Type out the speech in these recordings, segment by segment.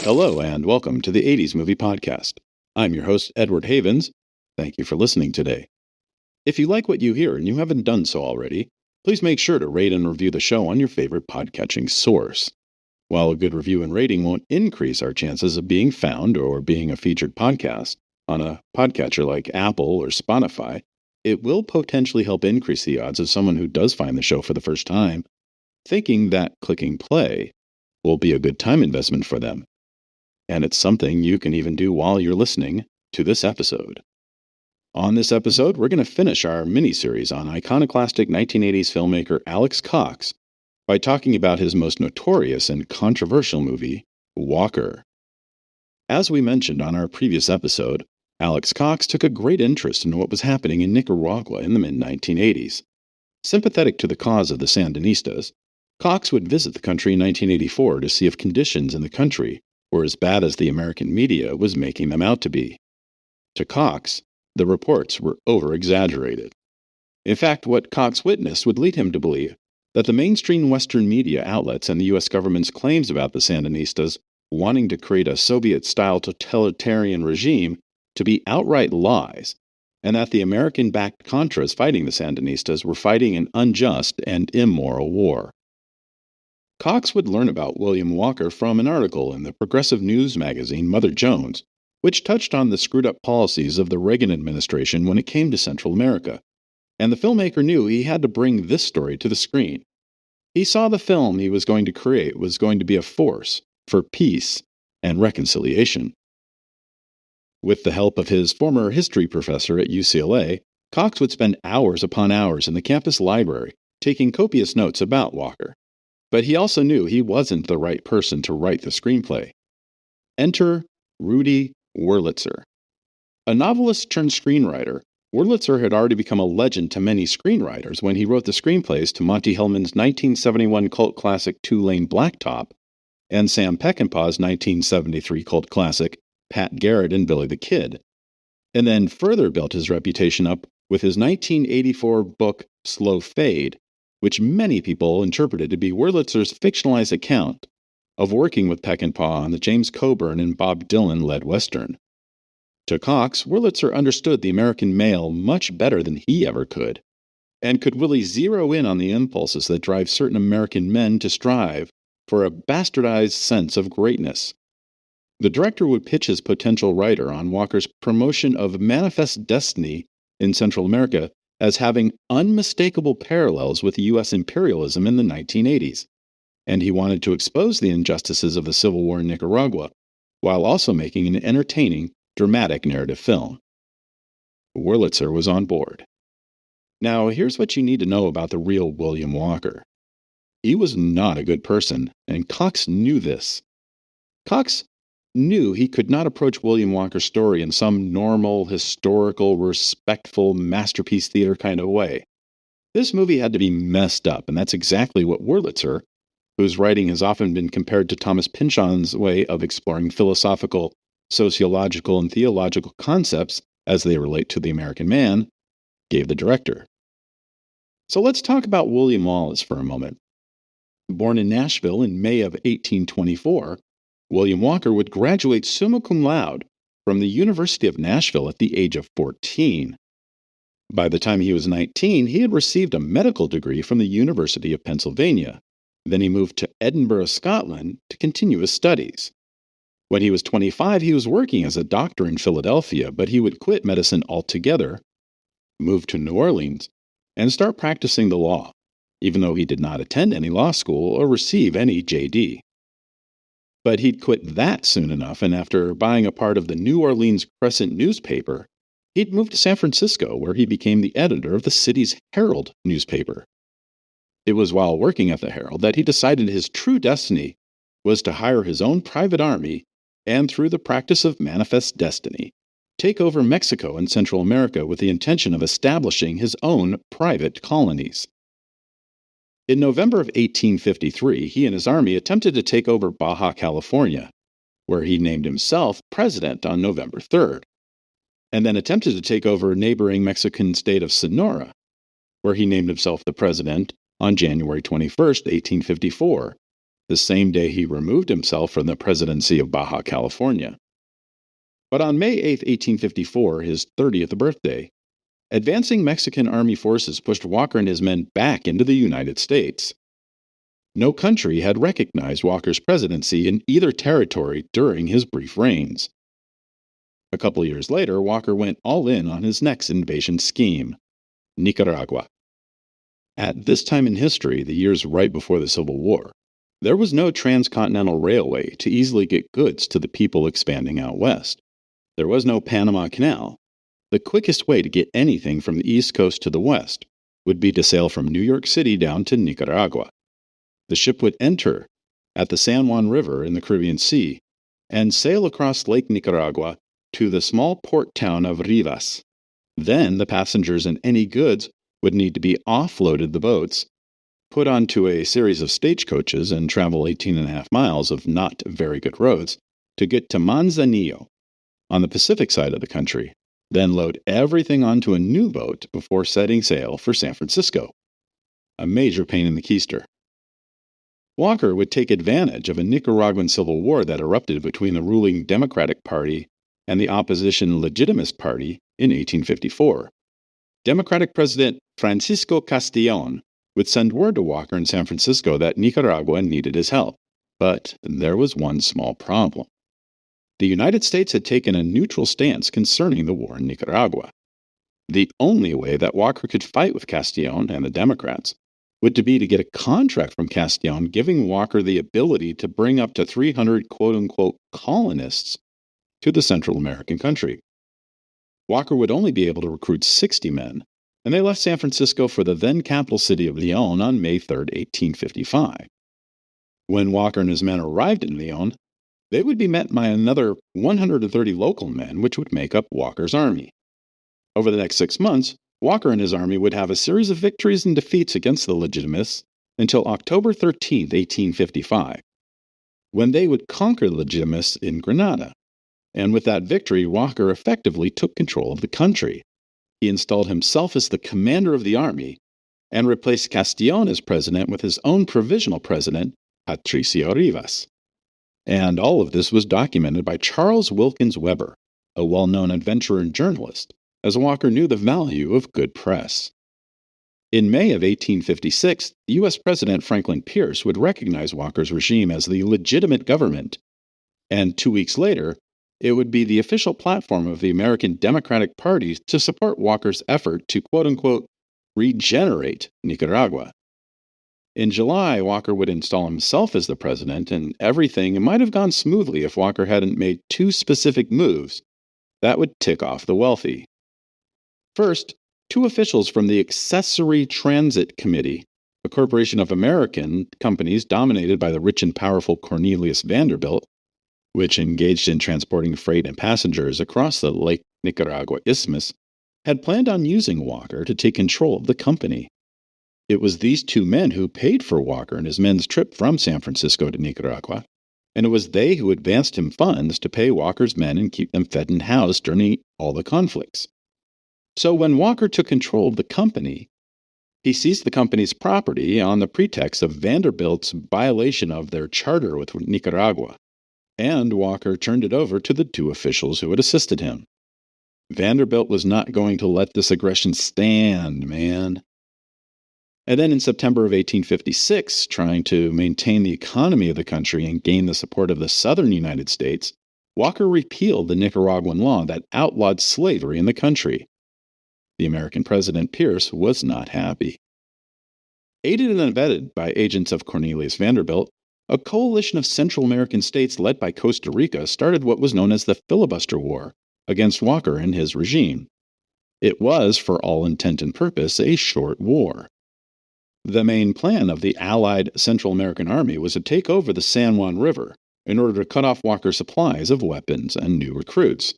Hello and welcome to the 80s Movie Podcast. I'm your host, Edward Havens. Thank you for listening today. If you like what you hear and you haven't done so already, please make sure to rate and review the show on your favorite podcatching source. While a good review and rating won't increase our chances of being found or being a featured podcast on a podcatcher like Apple or Spotify, it will potentially help increase the odds of someone who does find the show for the first time thinking that clicking play will be a good time investment for them. And it's something you can even do while you're listening to this episode. On this episode, we're going to finish our mini-series on iconoclastic 1980s filmmaker Alex Cox by talking about his most notorious and controversial movie, Walker. As we mentioned on our previous episode, Alex Cox took a great interest in what was happening in Nicaragua in the mid-1980s. Sympathetic to the cause of the Sandinistas, Cox would visit the country in 1984 to see if conditions in the country were as bad as the American media was making them out to be. To Cox, the reports were over-exaggerated. In fact, what Cox witnessed would lead him to believe that the mainstream Western media outlets and the U.S. government's claims about the Sandinistas wanting to create a Soviet-style totalitarian regime to be outright lies, and that the American-backed Contras fighting the Sandinistas were fighting an unjust and immoral war. Cox would learn about William Walker from an article in the progressive news magazine Mother Jones, which touched on the screwed-up policies of the Reagan administration when it came to Central America, and the filmmaker knew he had to bring this story to the screen. He saw the film he was going to create was going to be a force for peace and reconciliation. With the help of his former history professor at UCLA, Cox would spend hours upon hours in the campus library taking copious notes about Walker. But he also knew he wasn't the right person to write the screenplay. Enter Rudy Wurlitzer. A novelist turned screenwriter, Wurlitzer had already become a legend to many screenwriters when he wrote the screenplays to Monty Hellman's 1971 cult classic Two-Lane Blacktop and Sam Peckinpah's 1973 cult classic Pat Garrett and Billy the Kid, and then further built his reputation up with his 1984 book Slow Fade, which many people interpreted to be Wurlitzer's fictionalized account of working with Peckinpah on the James Coburn and Bob Dylan-led Western. To Cox, Wurlitzer understood the American male much better than he ever could, and could really zero in on the impulses that drive certain American men to strive for a bastardized sense of greatness. The director would pitch his potential writer on Walker's promotion of manifest destiny in Central America as having unmistakable parallels with U.S. imperialism in the 1980s, and he wanted to expose the injustices of the Civil War in Nicaragua, while also making an entertaining, dramatic narrative film. Wurlitzer was on board. Now, here's what you need to know about the real William Walker. He was not a good person, and Cox knew this. Cox knew he could not approach William Walker's story in some normal, historical, respectful, masterpiece theater kind of way. This movie had to be messed up, and that's exactly what Wurlitzer, whose writing has often been compared to Thomas Pynchon's way of exploring philosophical, sociological, and theological concepts as they relate to the American man, gave the director. So let's talk about William Wallace for a moment. Born in Nashville in May of 1824, William Walker would graduate summa cum laude from the University of Nashville at the age of 14. By the time he was 19, he had received a medical degree from the University of Pennsylvania. Then he moved to Edinburgh, Scotland, to continue his studies. When he was 25, he was working as a doctor in Philadelphia, but he would quit medicine altogether, move to New Orleans, and start practicing the law, even though he did not attend any law school or receive any JD. But he'd quit that soon enough, and after buying a part of the New Orleans Crescent newspaper, he'd moved to San Francisco, where he became the editor of the city's Herald newspaper. It was while working at the Herald that he decided his true destiny was to hire his own private army and, through the practice of manifest destiny, take over Mexico and Central America with the intention of establishing his own private colonies. In November of 1853, he and his army attempted to take over Baja California, where he named himself president on November 3rd, and then attempted to take over neighboring Mexican state of Sonora, where he named himself the president on January 21, 1854, the same day he removed himself from the presidency of Baja California. But on May 8, 1854, his 30th birthday, advancing Mexican army forces pushed Walker and his men back into the United States. No country had recognized Walker's presidency in either territory during his brief reigns. A couple years later, Walker went all in on his next invasion scheme, Nicaragua. At this time in history, the years right before the Civil War, there was no transcontinental railway to easily get goods to the people expanding out west. There was no Panama Canal. The quickest way to get anything from the East Coast to the West would be to sail from New York City down to Nicaragua. The ship would enter at the San Juan River in the Caribbean Sea and sail across Lake Nicaragua to the small port town of Rivas. Then the passengers and any goods would need to be offloaded the boats, put onto a series of stagecoaches, and travel 18.5 miles of not very good roads to get to Manzanillo on the Pacific side of the country, then load everything onto a new boat before setting sail for San Francisco. A major pain in the keister. Walker would take advantage of a Nicaraguan civil war that erupted between the ruling Democratic Party and the opposition Legitimist Party in 1854. Democratic President Francisco Castellón would send word to Walker in San Francisco that Nicaragua needed his help. But there was one small problem. The United States had taken a neutral stance concerning the war in Nicaragua. The only way that Walker could fight with Castellón and the Democrats would be to get a contract from Castellón giving Walker the ability to bring up to 300 quote-unquote colonists to the Central American country. Walker would only be able to recruit 60 men, and they left San Francisco for the then capital city of León on May 3, 1855. When Walker and his men arrived in León, they would be met by another 130 local men, which would make up Walker's army. Over the next 6 months, Walker and his army would have a series of victories and defeats against the Legitimists until October 13, 1855, when they would conquer the Legitimists in Granada. And with that victory, Walker effectively took control of the country. He installed himself as the commander of the army and replaced Castellón as president with his own provisional president, Patricio Rivas. And all of this was documented by Charles Wilkins Weber, a well-known adventurer and journalist, as Walker knew the value of good press. In May of 1856, the U.S. President Franklin Pierce would recognize Walker's regime as the legitimate government, and 2 weeks later, it would be the official platform of the American Democratic Party to support Walker's effort to quote-unquote regenerate Nicaragua. In July, Walker would install himself as the president, and everything might have gone smoothly if Walker hadn't made 2 specific moves that would tick off the wealthy. First, 2 officials from the Accessory Transit Committee, a corporation of American companies dominated by the rich and powerful Cornelius Vanderbilt, which engaged in transporting freight and passengers across the Lake Nicaragua Isthmus, had planned on using Walker to take control of the company. It was these 2 men who paid for Walker and his men's trip from San Francisco to Nicaragua, and it was they who advanced him funds to pay Walker's men and keep them fed and housed during all the conflicts. So when Walker took control of the company, he seized the company's property on the pretext of Vanderbilt's violation of their charter with Nicaragua, and Walker turned it over to the 2 officials who had assisted him. Vanderbilt was not going to let this aggression stand, man. And then in September of 1856, trying to maintain the economy of the country and gain the support of the southern United States, Walker repealed the Nicaraguan law that outlawed slavery in the country. The American President Pierce was not happy. Aided and abetted by agents of Cornelius Vanderbilt, a coalition of Central American states led by Costa Rica started what was known as the Filibuster War against Walker and his regime. It was, for all intent and purpose, a short war. The main plan of the Allied Central American Army was to take over the San Juan River in order to cut off Walker's supplies of weapons and new recruits.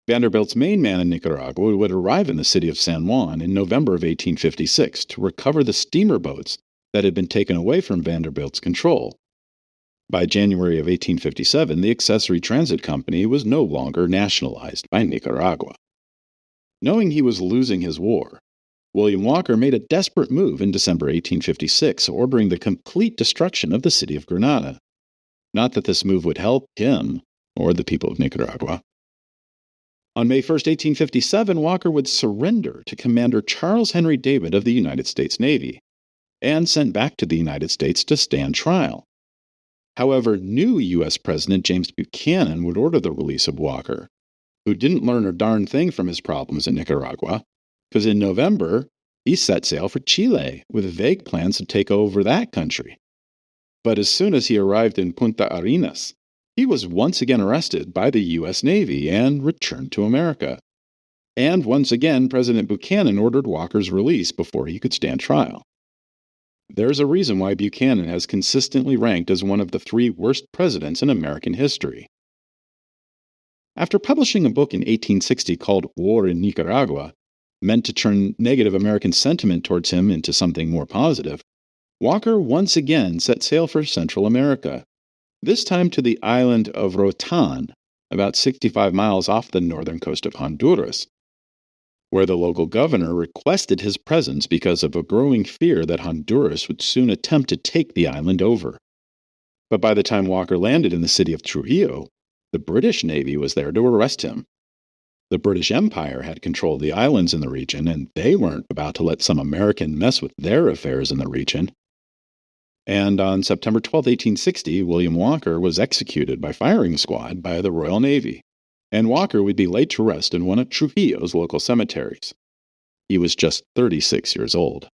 Vanderbilt's main man in Nicaragua would arrive in the city of San Juan in November of 1856 to recover the steamer boats that had been taken away from Vanderbilt's control. By January of 1857, the Accessory Transit Company was no longer nationalized by Nicaragua. Knowing he was losing his war, William Walker made a desperate move in December 1856, ordering the complete destruction of the city of Granada. Not that this move would help him or the people of Nicaragua. On May 1, 1857, Walker would surrender to Commander Charles Henry David of the United States Navy and sent back to the United States to stand trial. However, new U.S. President James Buchanan would order the release of Walker, who didn't learn a darn thing from his problems in Nicaragua, because in November, he set sail for Chile with vague plans to take over that country. But as soon as he arrived in Punta Arenas, he was once again arrested by the U.S. Navy and returned to America. And once again, President Buchanan ordered Walker's release before he could stand trial. There's a reason why Buchanan has consistently ranked as one of the 3 worst presidents in American history. After publishing a book in 1860 called War in Nicaragua, meant to turn negative American sentiment towards him into something more positive, Walker once again set sail for Central America, this time to the island of Roatan, about 65 miles off the northern coast of Honduras, where the local governor requested his presence because of a growing fear that Honduras would soon attempt to take the island over. But by the time Walker landed in the city of Trujillo, the British Navy was there to arrest him. The British Empire had control of the islands in the region, and they weren't about to let some American mess with their affairs in the region. And on September 12, 1860, William Walker was executed by firing squad by the Royal Navy, and Walker would be laid to rest in one of Trujillo's local cemeteries. He was just 36 years old.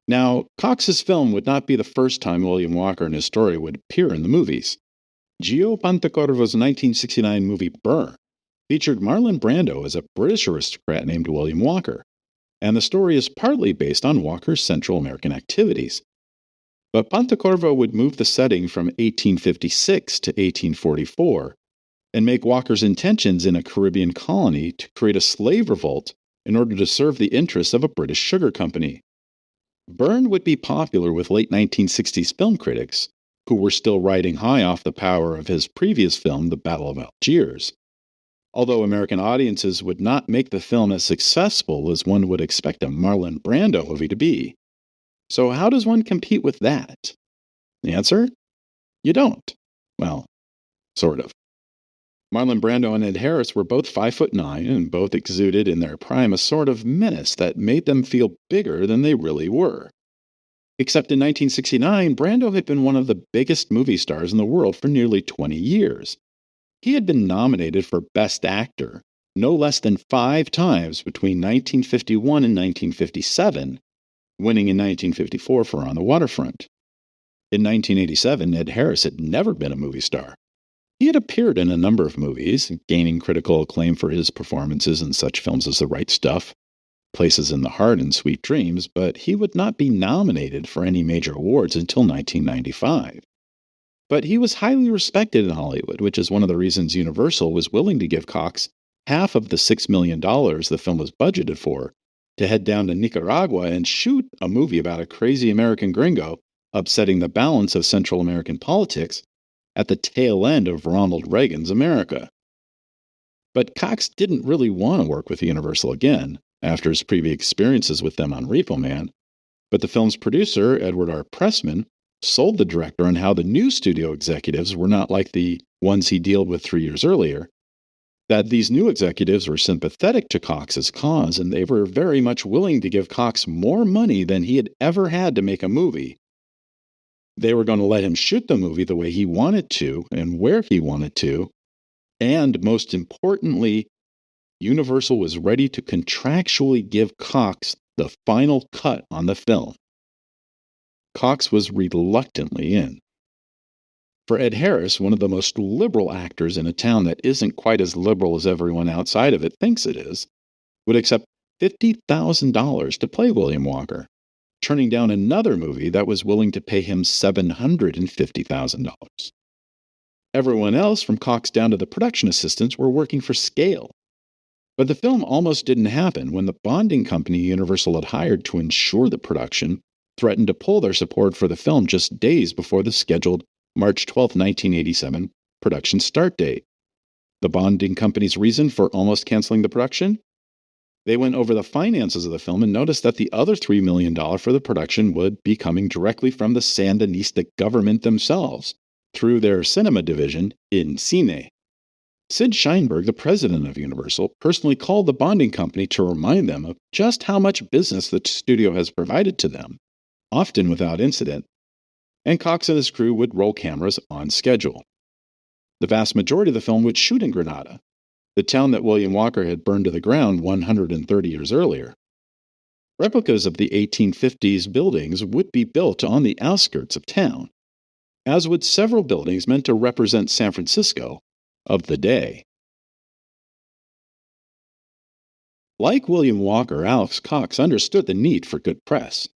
Now, Cox's film would not be the first time William Walker and his story would appear in the movies. Gio Pontecorvo's 1969 movie Burr featured Marlon Brando as a British aristocrat named William Walker, and the story is partly based on Walker's Central American activities. But Pontecorvo would move the setting from 1856 to 1844 and make Walker's intentions in a Caribbean colony to create a slave revolt in order to serve the interests of a British sugar company. Byrne would be popular with late 1960s film critics, who were still riding high off the power of his previous film, The Battle of Algiers, although American audiences would not make the film as successful as one would expect a Marlon Brando movie to be. So how does one compete with that? The answer? You don't. Well, sort of. Marlon Brando and Ed Harris were both 5'9" and both exuded in their prime a sort of menace that made them feel bigger than they really were. Except in 1969, Brando had been one of the biggest movie stars in the world for nearly 20 years. He had been nominated for Best Actor no less than 5 times between 1951 and 1957, winning in 1954 for On the Waterfront. In 1987, Ed Harris had never been a movie star. He had appeared in a number of movies, gaining critical acclaim for his performances in such films as The Right Stuff, Places in the Heart, and Sweet Dreams, but he would not be nominated for any major awards until 1995. But he was highly respected in Hollywood, which is one of the reasons Universal was willing to give Cox half of the $6 million the film was budgeted for to head down to Nicaragua and shoot a movie about a crazy American gringo upsetting the balance of Central American politics at the tail end of Ronald Reagan's America. But Cox didn't really want to work with Universal again after his previous experiences with them on Repo Man, but the film's producer, Edward R. Pressman, sold the director on how the new studio executives were not like the ones he dealt with 3 years earlier, that these new executives were sympathetic to Cox's cause, and they were very much willing to give Cox more money than he had ever had to make a movie. They were going to let him shoot the movie the way he wanted to and where he wanted to, and most importantly, Universal was ready to contractually give Cox the final cut on the film. Cox was reluctantly in. For Ed Harris, one of the most liberal actors in a town that isn't quite as liberal as everyone outside of it thinks it is, would accept $50,000 to play William Walker, turning down another movie that was willing to pay him $750,000. Everyone else, from Cox down to the production assistants, were working for scale. But the film almost didn't happen when the bonding company Universal had hired to ensure the production threatened to pull their support for the film just days before the scheduled March 12, 1987 production start date. The bonding company's reason for almost canceling the production? They went over the finances of the film and noticed that the other $3 million for the production would be coming directly from the Sandinista government themselves, through their cinema division, In Cine. Sid Sheinberg, the president of Universal, personally called the bonding company to remind them of just how much business the studio has provided to them, often without incident, and Cox and his crew would roll cameras on schedule. The vast majority of the film would shoot in Granada, the town that William Walker had burned to the ground 130 years earlier. Replicas of the 1850s buildings would be built on the outskirts of town, as would several buildings meant to represent San Francisco of the day. Like William Walker, Alex Cox understood the need for good press,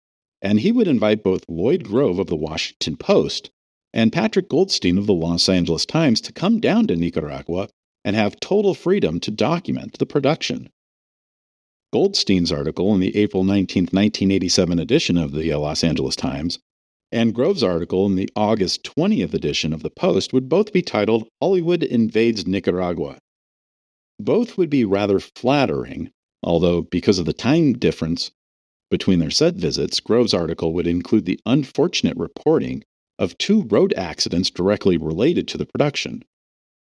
and he would invite both Lloyd Grove of the Washington Post and Patrick Goldstein of the Los Angeles Times to come down to Nicaragua and have total freedom to document the production. Goldstein's article in the April 19, 1987 edition of the Los Angeles Times and Grove's article in the August 20th edition of the Post would both be titled Hollywood Invades Nicaragua. Both would be rather flattering, although because of the time difference between their set visits, Grove's article would include the unfortunate reporting of 2 road accidents directly related to the production.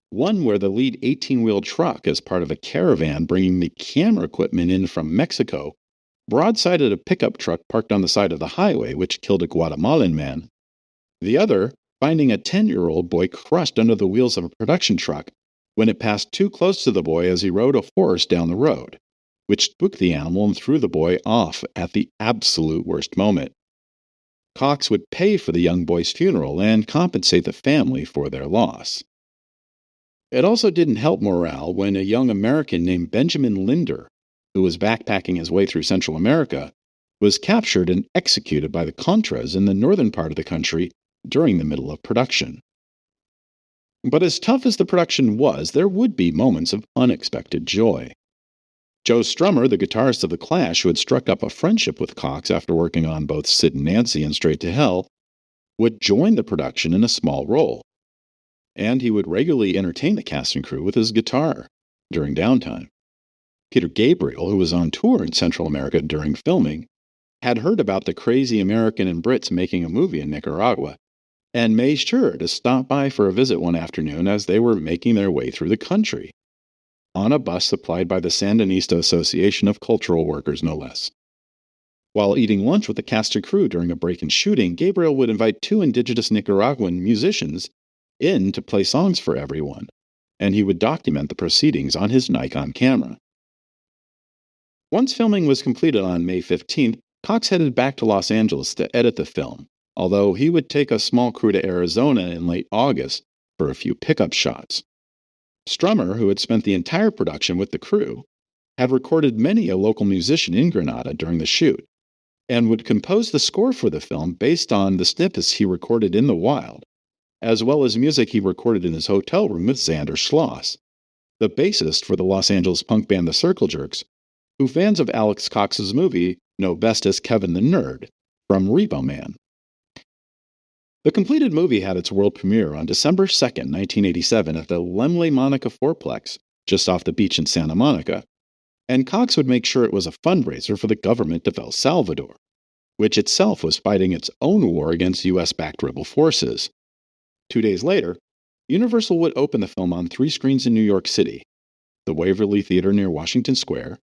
One where the lead 18-wheel truck, as part of a caravan bringing the camera equipment in from Mexico, broadsided a pickup truck parked on the side of the highway, which killed a Guatemalan man. The other, finding a 10-year-old boy crushed under the wheels of a production truck when it passed too close to the boy as he rode a horse down the road, which spooked the animal and threw the boy off at the absolute worst moment. Cox would pay for the young boy's funeral and compensate the family for their loss. It also didn't help morale when a young American named Benjamin Linder, who was backpacking his way through Central America, was captured and executed by the Contras in the northern part of the country during the middle of production. But as tough as the production was, there would be moments of unexpected joy. Joe Strummer, the guitarist of The Clash, who had struck up a friendship with Cox after working on both Sid and Nancy and Straight to Hell, would join the production in a small role, and he would regularly entertain the cast and crew with his guitar during downtime. Peter Gabriel, who was on tour in Central America during filming, had heard about the crazy American and Brits making a movie in Nicaragua, and made sure to stop by for a visit one afternoon as they were making their way through the country, on a bus supplied by the Sandinista Association of Cultural Workers, no less. While eating lunch with the cast and crew during a break in shooting, Gabriel would invite 2 indigenous Nicaraguan musicians in to play songs for everyone, and he would document the proceedings on his Nikon camera. Once filming was completed on May 15th, Cox headed back to Los Angeles to edit the film, although he would take a small crew to Arizona in late August for a few pickup shots. Strummer, who had spent the entire production with the crew, had recorded many a local musician in Granada during the shoot, and would compose the score for the film based on the snippets he recorded in the wild, as well as music he recorded in his hotel room with Xander Schloss, the bassist for the Los Angeles punk band The Circle Jerks, who fans of Alex Cox's movie know best as Kevin the Nerd from Repo Man. The completed movie had its world premiere on December 2, 1987 at the Lemley Monica Fourplex, just off the beach in Santa Monica, and Cox would make sure it was a fundraiser for the government of El Salvador, which itself was fighting its own war against U.S.-backed rebel forces. 2 days later, Universal would open the film on 3 screens in New York City, the Waverly Theater near Washington Square,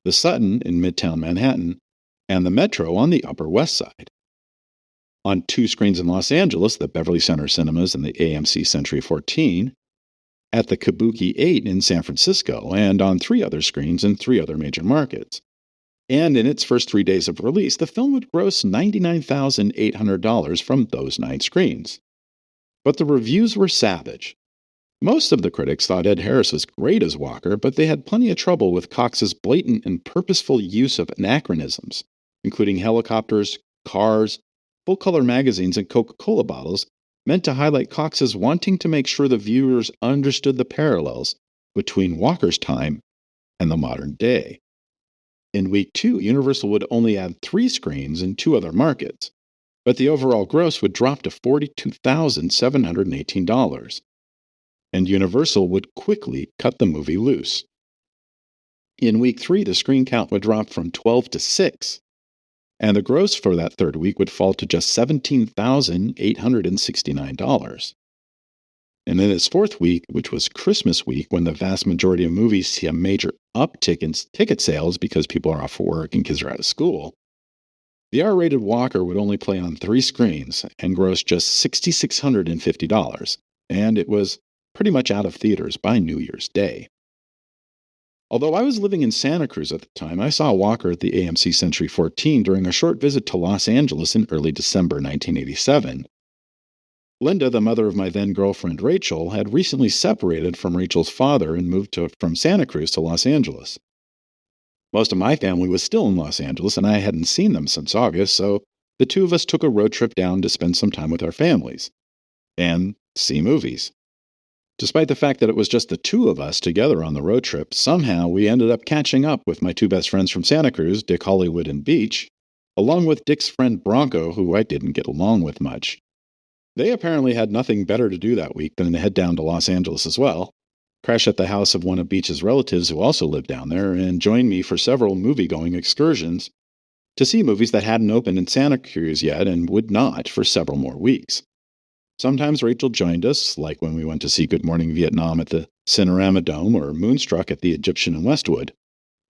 the Sutton in Midtown Manhattan, and the Metro on the Upper West Side. On 2 screens in Los Angeles, the Beverly Center Cinemas and the AMC Century 14, at the Kabuki 8 in San Francisco, and on 3 other screens in 3 other major markets. And in its first 3 days of release, the film would gross $99,800 from those 9 screens. But the reviews were savage. Most of the critics thought Ed Harris was great as Walker, but they had plenty of trouble with Cox's blatant and purposeful use of anachronisms, including helicopters, cars, full-color magazines, and Coca-Cola bottles, meant to highlight Cox's wanting to make sure the viewers understood the parallels between Walker's time and the modern day. In week 2, Universal would only add 3 screens in 2 other markets, but the overall gross would drop to $42,718, and Universal would quickly cut the movie loose. In week 3, the screen count would drop from 12 to 6, and the gross for that third week would fall to just $17,869. And in its fourth week, which was Christmas week, when the vast majority of movies see a major uptick in ticket sales because people are off work and kids are out of school, the R-rated Walker would only play on 3 screens and gross just $6,650, and it was pretty much out of theaters by New Year's Day. Although I was living in Santa Cruz at the time, I saw Walker at the AMC Century 14 during a short visit to Los Angeles in early December 1987. Linda, the mother of my then-girlfriend Rachel, had recently separated from Rachel's father and moved from Santa Cruz to Los Angeles. Most of my family was still in Los Angeles, and I hadn't seen them since August, so the two of us took a road trip down to spend some time with our families and see movies. Despite the fact that it was just the two of us together on the road trip, somehow we ended up catching up with my two best friends from Santa Cruz, Dick Hollywood and Beach, along with Dick's friend Bronco, who I didn't get along with much. They apparently had nothing better to do that week than to head down to Los Angeles as well, crash at the house of one of Beach's relatives who also lived down there, and join me for several movie-going excursions to see movies that hadn't opened in Santa Cruz yet and would not for several more weeks. Sometimes Rachel joined us, like when we went to see Good Morning Vietnam at the Cinerama Dome or Moonstruck at the Egyptian in Westwood,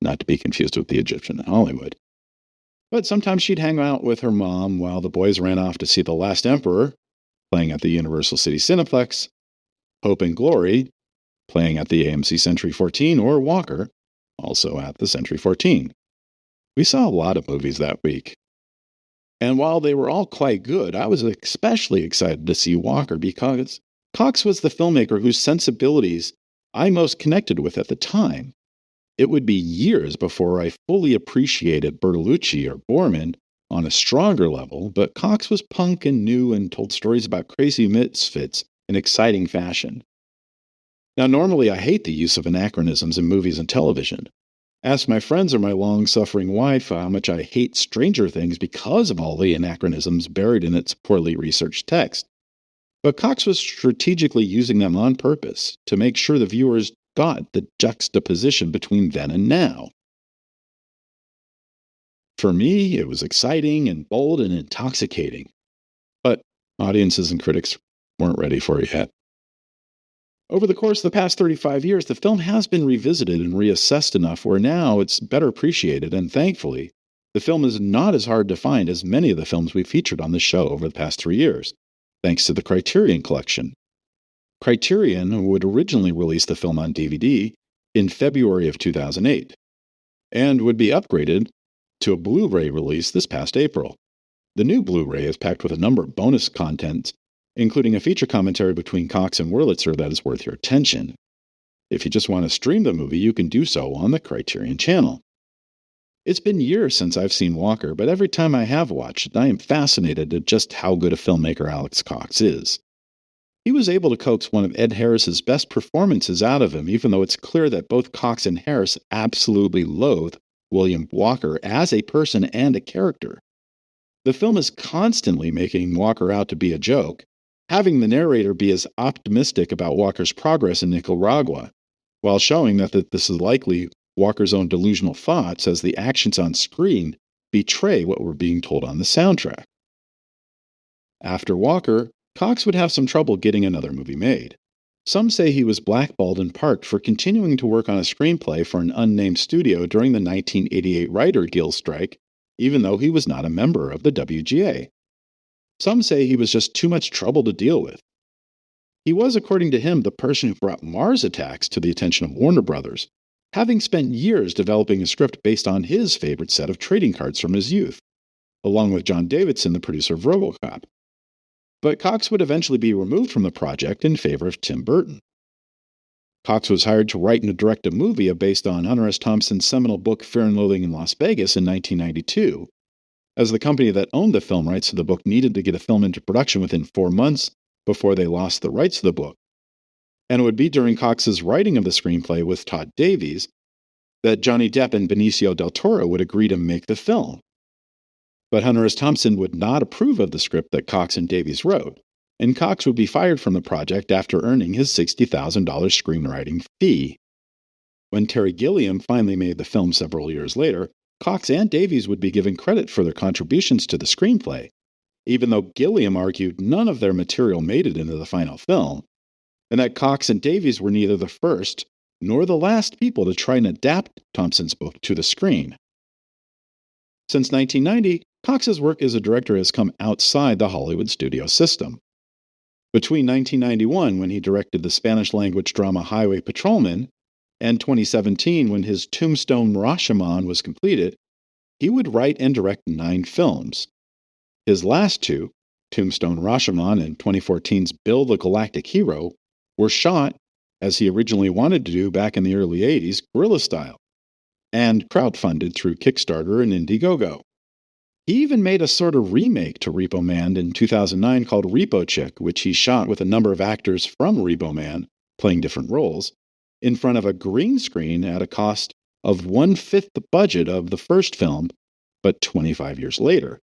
not to be confused with the Egyptian in Hollywood. But sometimes she'd hang out with her mom while the boys ran off to see The Last Emperor, playing at the Universal City Cineplex, Hope and Glory, playing at the AMC Century 14, or Walker, also at the Century 14. We saw a lot of movies that week. And while they were all quite good, I was especially excited to see Walker because Cox was the filmmaker whose sensibilities I most connected with at the time. It would be years before I fully appreciated Bertolucci or Borman on a stronger level, but Cox was punk and new and told stories about crazy misfits in exciting fashion. Now, normally I hate the use of anachronisms in movies and television. Ask my friends or my long-suffering wife how much I hate Stranger Things because of all the anachronisms buried in its poorly researched text. But Cox was strategically using them on purpose to make sure the viewers got the juxtaposition between then and now. For me, it was exciting and bold and intoxicating. But audiences and critics weren't ready for it yet. Over the course of the past 35 years, the film has been revisited and reassessed enough where now it's better appreciated, and thankfully, the film is not as hard to find as many of the films we've featured on this show over the past 3 years, thanks to the Criterion Collection. Criterion would originally release the film on DVD in February of 2008, and would be upgraded to a Blu-ray release this past April. The new Blu-ray is packed with a number of bonus contents, including a feature commentary between Cox and Wurlitzer that is worth your attention. If you just want to stream the movie, you can do so on the Criterion channel. It's been years since I've seen Walker, but every time I have watched it, I am fascinated at just how good a filmmaker Alex Cox is. He was able to coax one of Ed Harris's best performances out of him, even though it's clear that both Cox and Harris absolutely loathe William Walker as a person and a character. The film is constantly making Walker out to be a joke, having the narrator be as optimistic about Walker's progress in Nicaragua, while showing that this is likely Walker's own delusional thoughts as the actions on screen betray what we're being told on the soundtrack. After Walker, Cox would have some trouble getting another movie made. Some say he was blackballed in part for continuing to work on a screenplay for an unnamed studio during the 1988 Writer Guild strike, even though he was not a member of the WGA. Some say he was just too much trouble to deal with. He was, according to him, the person who brought Mars Attacks to the attention of Warner Brothers, having spent years developing a script based on his favorite set of trading cards from his youth, along with John Davidson, the producer of RoboCop. But Cox would eventually be removed from the project in favor of Tim Burton. Cox was hired to write and direct a movie based on Hunter S. Thompson's seminal book Fear and Loathing in Las Vegas in 1992, as the company that owned the film rights to the book needed to get a film into production within 4 months before they lost the rights to the book. And it would be during Cox's writing of the screenplay with Todd Davies that Johnny Depp and Benicio del Toro would agree to make the film. But Hunter S. Thompson would not approve of the script that Cox and Davies wrote, and Cox would be fired from the project after earning his $60,000 screenwriting fee. When Terry Gilliam finally made the film several years later, Cox and Davies would be given credit for their contributions to the screenplay, even though Gilliam argued none of their material made it into the final film, and that Cox and Davies were neither the first nor the last people to try and adapt Thompson's book to the screen. Since 1990, Cox's work as a director has come outside the Hollywood studio system. Between 1991, when he directed the Spanish-language drama Highway Patrolman, and 2017, when his Tombstone Rashomon was completed, he would write and direct 9 films. His last 2, Tombstone Rashomon and 2014's Bill the Galactic Hero, were shot, as he originally wanted to do back in the early 80s, guerrilla style, and crowdfunded through Kickstarter and Indiegogo. He even made a sort of remake to Repo Man in 2009 called Repo Chick, which he shot with a number of actors from Repo Man, playing different roles, in front of a green screen at a cost of 1/5 the budget of the first film, but 25 years later.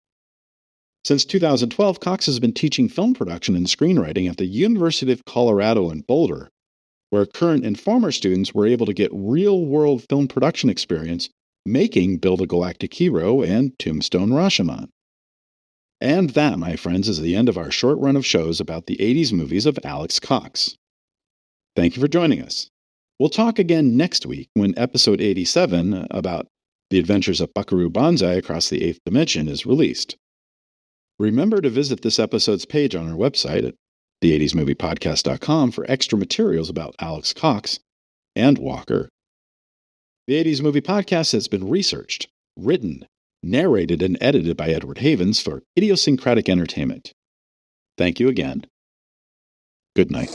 Since 2012, Cox has been teaching film production and screenwriting at the University of Colorado in Boulder, where current and former students were able to get real-world film production experience making Bill the Galactic Hero and Tombstone Rashomon. And that, my friends, is the end of our short run of shows about the 80s movies of Alex Cox. Thank you for joining us. We'll talk again next week when episode 87, about the adventures of Buckaroo Banzai across the 8th dimension, is released. Remember to visit this episode's page on our website at the80smoviepodcast.com for extra materials about Alex Cox and Walker. The 80s Movie Podcast has been researched, written, narrated, and edited by Edward Havens for Idiosyncratic Entertainment. Thank you again. Good night.